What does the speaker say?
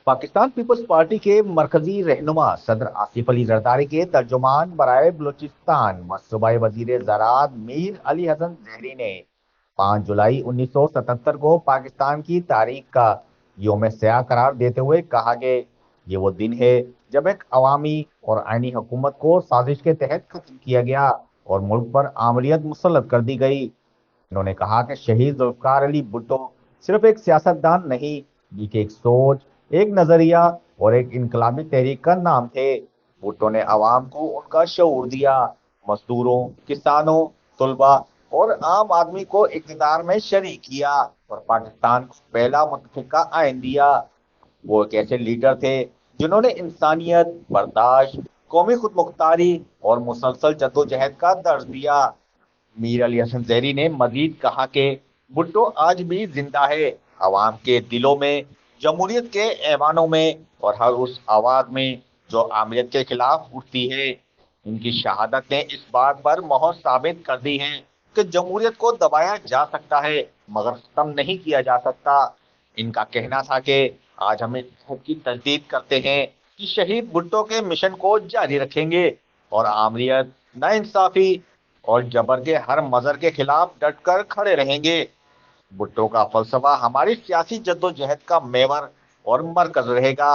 Pakistan peoples party के मरकजी रहनुमा सदर आसिफ अली जरदारी के तर्जुमान बराए बलूचिस्तान व सूबाई वजीर ज़राअत मीर अली हसन जहरी ने 5 जुलाई 1977 को पाकिस्तान की तारीख का योम स्याह करार देते हुए कहा कि ये वो दिन है जब एक अवामी और आईनी हुकूमत को साजिश के तहत कत्ल किया गया और मुल्क पर आमरीत मुसल्लत कर दी गई। उन्होंने कहा कि शहीद जुल्फकार अली भुट्टो सिर्फ एक सियासतदान नहीं, बल्कि एक सोच, एक नजरिया और एक इनकलाबी तहरीक का नाम थे। भुट्टो ने आवाम को उनका शऊर दिया, मजदूरों, किसानों, तुलबा और आम आदमी को इक़्तिदार में शरीक किया और पाकिस्तान को पहला मुतफ़िका आइन दिया। वो एक ऐसे लीडर थे जिन्होंने इंसानियत, बर्दाश्त, कौमी खुद मुख्तारी और मुसलसल जद्दोजहद का दर्ज दिया। मीर अली हसन जहरी ने मजीद कहा कि भुट्टो आज भी जिंदा है, अवाम के दिलों में, जमहूरियत के ऐवानों में और हर उस आवाज में जो आमियत के खिलाफ उठती है। इनकी शहादत ने इस बात पर मोहर साबित कर दी है कि जमहूरियत को दबाया जा सकता है मगर खत्म नहीं किया जा सकता। इनका कहना था कि आज हम इस बात की तजदीद करते हैं कि शहीद भुट्टो के मिशन को जारी रखेंगे और आमरीत, नाइंसाफी और जबर के हर मजर के खिलाफ डटकर खड़े रहेंगे। भुट्टो का फलसफा हमारी सियासी जद्दोजहद का मेवर और मरकज रहेगा।